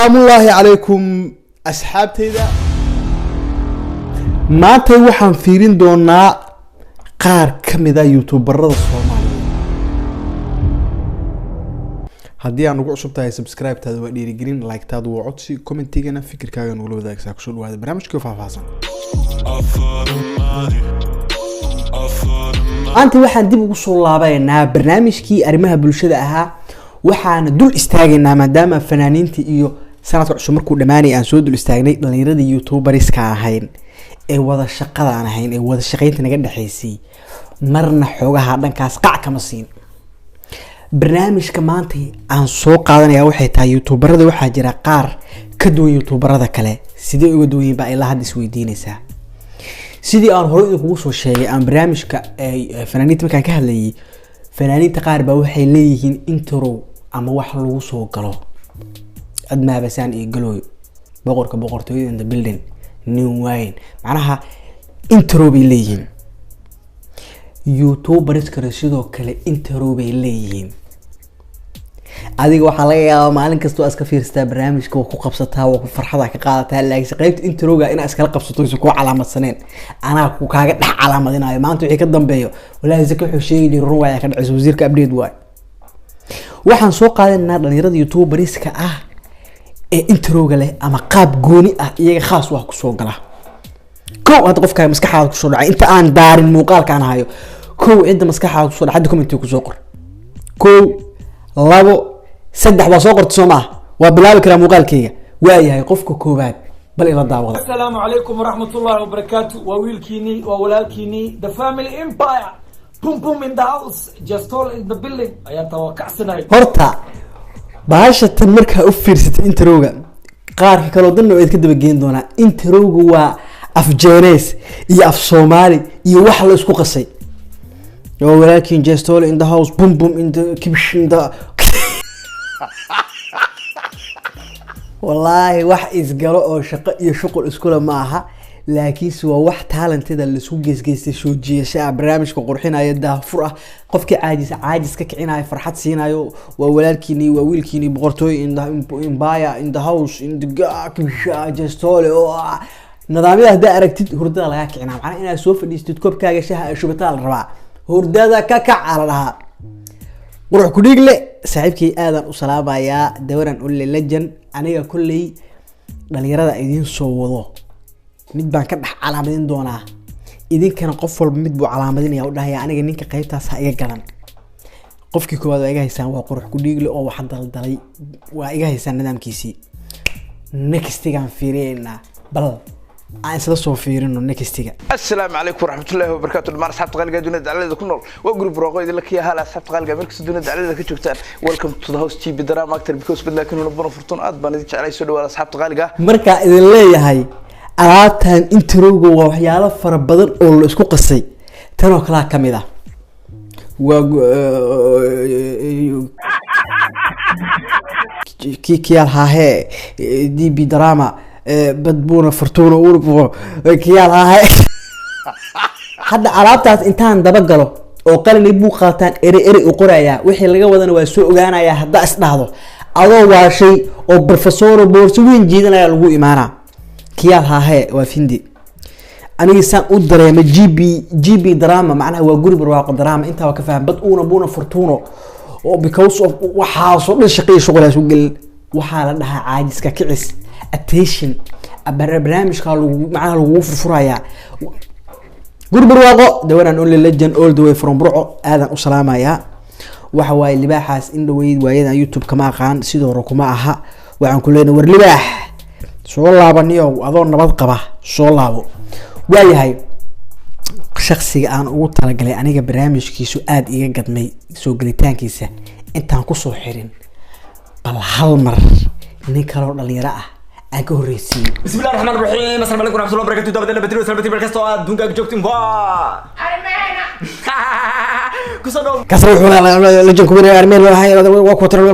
السلام الله عليكم أصحابتيدا maanta waxaan fiirin doonaa qaar kamid ah youtuberada Soomaaliyeed haddii aan ugu cusub tahay subscribe taada waa dhiirigelin like taada waa codsi commentigana fikirkaaga nagula wadaagsaa kusoo dhawaada barnaamijka faahfaahsan maanta waxaan dib ugu soo laabaynaa barnaamijkii arrimaha bulshada ahaa waxaan dul istaagaynaa maadaama fanaaniinta iyo sanadka cusub markuu dhamaanay aan soo dul istaagnay dhalinyarada youtuberska ahayn ee wada shaqadaan ahayn ee wada shaqeynta naga dhaxaysay marna xoogaha dhankaas qac kama siin barnaamijka maanta aan soo qaadanaya waxay tahay youtuberada waxaa jira qaar ka duwan youtuberada kale sidee uga duwan yihiin baa ilaa hadda isweydiinaysaa sidii aan hore idinkugu soo sheegay aan barnaamijka fanaaniinta markaan ka hadlayay fanaaniinta qaar baa waxay leeyihiin intro ama wax lagu soo galo admaabasaan iyo galooy boqortooyada in the building new wine macnaha intro bay leeyihiin youtubers kale sidoo kale intro bay leeyihiin adiga waxaa laga yaabaa maalin kasta oo iska fiirsataa barnaamijka oo ku qabsataa oo ku farxada ka qaadataa laakiin qaybta introga in iska qabsato isoo ku calaamadsaneen anaa ku kaaga dhex calaamadinayo maanta wixii ka dambeeyo walaahi zaka wuxuu sheegay run waaya ka dhacay wasiirka update waay waxaan soo qaadanaynaa dhalinyarada youtuberska ah ee introga leh ama qaab gooni ah iyaga khaas wax ku soo gala kow hadda qofka maskaxaada ku soo dhacay inta aan daarin muuqaalkaan hayo kow inta maskaxaada ku soo dhacay comment ku soo qor kow labo saddex waa soo qorto Soomaa waa bilaabi karaa muuqaalkayga waayahay qofka koobaad bal ila daawada السلام عليكم ورحمة الله وبركاته وويلكيني وولالكيني the family empire boom boom in the house just all in the building ayaan tawaqac sanay horta baasha tan markaa u fiirsatay introga qaarka kale oo dhan oo idinka daba geen doona introga waa af Jeeneys iyo af Soomaali iyo wax la isku qasay oo walaalkiin just all in the house boom boom in the kitchen the والله wax isgalo oo shaqo iyo shuqul isku la maaha laakiin waa wax talented la isku geesgeystay soo jiisha barnaamijka qurxinaya daafur ah qofkii caajis ka kicinayo farxad siinayo waa walaalkiini waa wiilkiini boqortooy in baya in the house in the just all nidaamyada hadda aragtid hurdada laga kicinaa macna inaad soo fadhiistid koobkaaga shaha shubitaal rabaa hurdada ka kac ala dhaha qurux ku dhigle saaxiibkii aadan u salaabayaa dawaran u legend aniga kulley dhalinyarada idin soo wado mid baan ka dhax calaamadin doonaa idinkana qof walba mid buu calaamadinaya u dhahaya aniga ninka qaybtaas ha iga galan qofkii koowaad waa iga haysaan waa qurux ku dhigle oo wax daldalay waa iga haysaan nidaamkiisii nextigaan fiiriyeenaa bal aan isla soo fiirino nextiga السلام عليكم ورحمة الله وبركاته دمار أصحاب قلقة دون دعالة كنول وجروب راقي إذا لك يا هلا أصحاب قلقة مركز دون دعالة كشوفتان welcome to the house تي بدرام أكتر because بدنا كنا نبغى فرطون أدبا نديش على يسود ولا أصحاب قلقة marka idin leeyahay alaabtan introga waa waxyaalo fara badan oo la isku qasay tan oo kala kamid ah waa kiyaal haahe DB drama badbuuna fortuna urbo kiyaal haahe hadda alaabtaas intaan daba galo oo qalin ay buu qaataan eri u qoraya wixii laga wadana waa soo ogaanaya hadda is dhahdo adoo waa shay oo professor boorso weyn jiidanaya lagu imaana kiyaal haahe waa findi aniga saan u dareema GB drama macnaha waa guri barwaaqo drama inta waa ka faham bad uuna buuna fortuno oo because of waxa soo dhan shaqay shaqalaas u gal waxa la dhahaa caajiska kicis attention barnaamijka lagu macnaha lagu furfuraya guri barwaaqo dawaran only legend all the way from Burco aadan u salaamaya waxa way libaaxaas in dhaweyd waayadan YouTube kama aqaan sidoo hore kuma aha waxaan ku leenahay war libaax soo laabaniyo adoo nabad qaba soo laabo waayahay shakhsiga aan ugu talagalay aniga barnaamijkiisu aad iga gadmay soo galitaankiisa intaan ku soo xirin bal hal mar nin kale oo dhalinyaro ah aan ka horeysiin بسم الله الرحمن الرحيم السلام عليكم ورحمة الله وبركاته دابا بدري وسلامتي بركاته دونك جوجتين با كسروا kasra wuxuu la janku bari armeen waa hay waa ku taray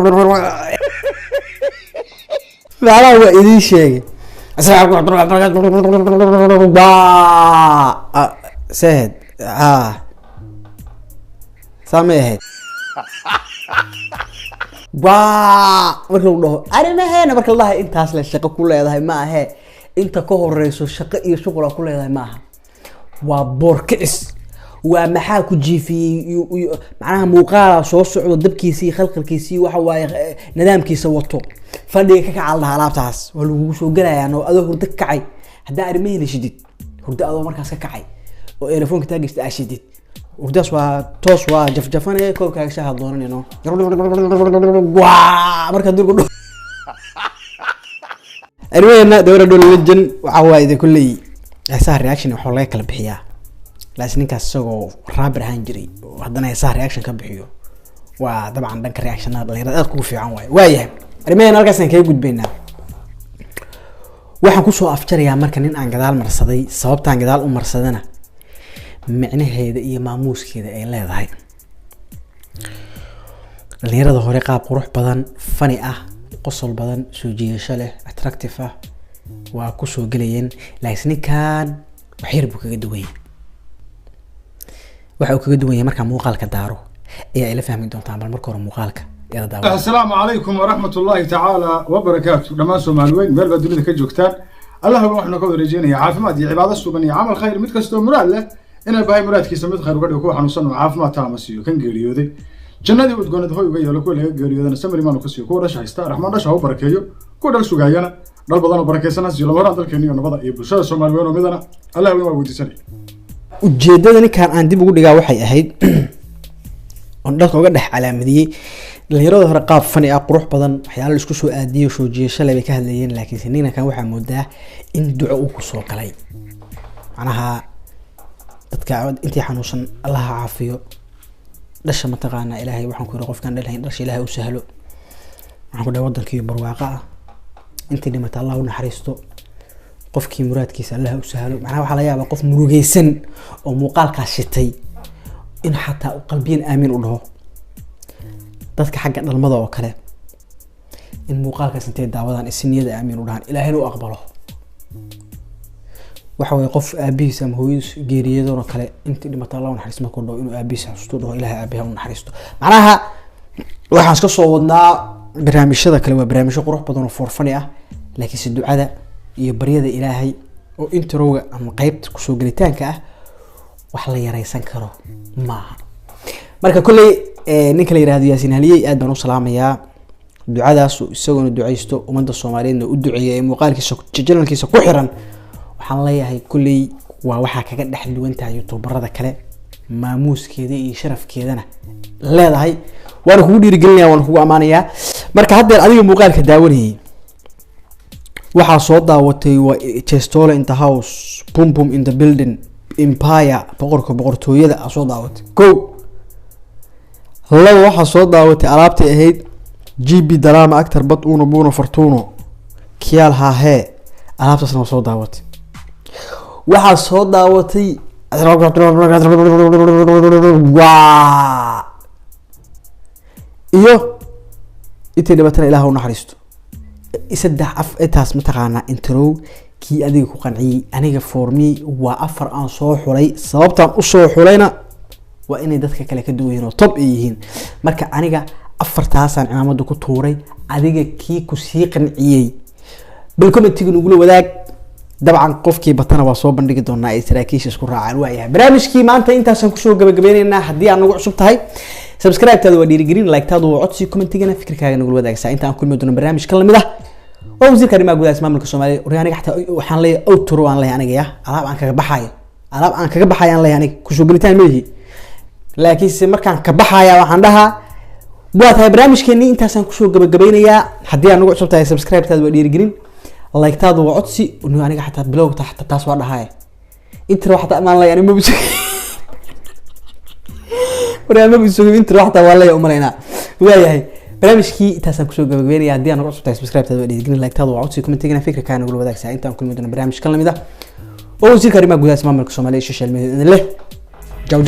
waa idin sheegay سهد سامي waa marka uu dhaho arimaheena marka la intaas la shaqo ku leedahay ma aha inta ka horeyso shaqo iyo shuqul ku leedahay ma aha waa boorkicis waa maxaa ku jiifiyay macnaha muuqaal soo socdo dabkiisii khalqalkiisii waxa waaye nidaamkiisa wato fadhiga ka kacal alaabtaas waa lagu soo galayaa oo adoo hurdo kacay hadaa arimaheena shidid hurdo adoo markaas ka kacay oo telefoonka taagista ashidid hurdaas waa toos waa jafjafanay koobkaaga shaha doonanayno waa marka durku arimeena dawra dhuljan waxa waaye kulli heesaha reaction waxa laga kala bixiyaa laakiin ninkaas isagoo raabar ahaan jiray haddana heesaha reaction ka bixiyo waa dabcan dhanka reactionada dhalinyarada aad ku fiican waayahay arimeena halkaas aan kaga gudbaynaa waxaan ku soo afjarayaa marka nin aan gadaal marsaday sababtaan gadaal u marsadana micnaheeda iyo maamuuskeeda ay leedahay dhalinyarada hore qaab qurux badan fani ah qosol badan soo jiidasho leh attractive ah waa ku soo galayeen laakiin ninkan wax yar buu kaga duwan yahay waxa uu kaga duwan yahay marka muuqaalka daaro ayaa ila fahmi doontaan bal marka hore muuqaalka ila daawo assalaamu calaykum waraxmatullaahi tacaala wabarakaatu dhammaan Soomaaliyeed meel baad dunida ka joogtaan allah waxaan ka wareejinayaa caafimaad iyo cibaado sugan iyo amal khayr mid kastoo muraad leh inay bahay muraadkiisa mid khayr uga dhigo kuwa xanuunsan oo caafimaad taama siiyo kan geeriyooday jannadii udgoonad hoy uga yeelo kuwa laga geeriyoodana samir imaan ku siiyo kuwa dhasha haysta raxmaan dhasha u barakeeyo kuwa dhal sugaayana dhal badan oo barakeysanaa siiyo lama dalkeena iyo nabada iyo bulshada Soomaaliyeed oo midana allah waa weydiisanay ujeedada ninkan aan dib ugu dhigaa waxay ahayd on dhalka uga dhex calaamadiyay dhalinyarada hore qaab fani ah qurux badan waxyaalo isku soo aadiyo soo jiidasho leh bay ka hadlayeen laakiin ninkan waxaa moodaa in duco uu ku soo galay macnaha dadka intii xanuunsan Allah caafiyo dhasha mataqaana ilaahay waxaan ku yiri qofkan dhalayn dhasha ilaahay u sahlo waxaan ku dhaw wadankii barwaaqa ah intii dhimata Allah u naxariisto qofkii muraadkiisa Allah u sahlo macnaha waxa la yaabaa qof murugaysan oo muuqaalkaas shitay in xataa qalbiyan aamin u dhaho dadka xagga dhalmada oo kale in muuqaalkaas intay daawadaan isniyada aamin u dhahan ilaahayna u aqbalo waxa way qof aabihiisa ama hooyadiis geeriyadoo oo kale intii dhimata Allah u naxariisto markuu dhaho inuu aabihiisa xusuusto dhaho ilaahay aabiha u naxariisto macnaha waxaan iska soo wadnaa barnaamijyada kale waa barnaamijyo qurux badan oo forfani ah laakiin si ducada iyo baryada ilaahay oo introwga ama qaybta ku soo galitaanka ah wax la yareysan karo maaha marka kulli ninka la yiraahdo Yaasiin Haliyay aad baan u salaamayaa ducadaas isagoo duceysto umada Soomaaliyeed u duceeyay muuqaalkiisa channelkiisa ku xiran waxaan leeyahay kulli waa waxa kaga dhex duwantahay youtuberada kale maamuuskeeda iyo sharafkeedana leedahay waan kugu dhiirigelinayaa waan kugu amaanayaa marka hadda adiga muuqaalka daawanayay waxa soo daawatay waa Chestole in the house boom boom in the building empire boqortooyada soo daawatay go la waxa soo daawatay alaabta ahayd GB drama actor bad uuna buuna fortuno kiyaal ha he alaabtaasna soo daawatay waxa soo daawatay waa iyo intii dhibatana ilaahay u naxariisto saddex af intaas mataqaana intro kii adiga ku qanciyay aniga for me waa afar aan soo xulay sababtaan u soo xulayna waa inay dadka kale ka duwan oo top yihiin marka aniga afartaasaan ciidamada ku tuuray adiga kii ku sii qanciyay bal commentiga nagu wadaag dabcan qofkii batana waa soo bandhigi doonaa ay saraakiisha isku raacaan waayahay barnaamijkii maanta intaasaan ku soo gabagabeynayna haddii aan nagu cusub tahay subscribe taadu waa dhiirigelin like taadu waa codsi commentigana fikirkaaga nagu wadaagsaa inta aan kulmi doono barnaamij ka lamid ah oo wasiirka arrimaha gudaha ismaamulka Soomaaliya aniga xataa waxaan leeyahay outro aan leeyahay aniga alaab aan kaga baxayo aan leeyahay aniga ku soo galitaan meehi laakiin si markaan ka baxaya waxaan dhahaa waa tahay barnaamijkeeni intaasaan ku soo gabagabeynayaa haddii aan nagu cusub tahay subscribe taadu waa dhiirigelin like taadu waa codsi aniga xataa blog taas waa dhahay intro xataa amaan leeyahay aniga ma barnaamij isugu intro xataa waa leeyahay umaleynaa waayahay barnaamijkii intaasaan ku soo gabagabeynaya haddii aan nagu cusub tahay subscribe taadu waa dhiirigelin like taadu waa codsi commentigana fikirkaaga nagu wadaagsaa inta aan kulmi doono barnaamij ka lamid ah oo wasiirka arrimaha gudaha ismaamulka Soomaaliya social media leh jaw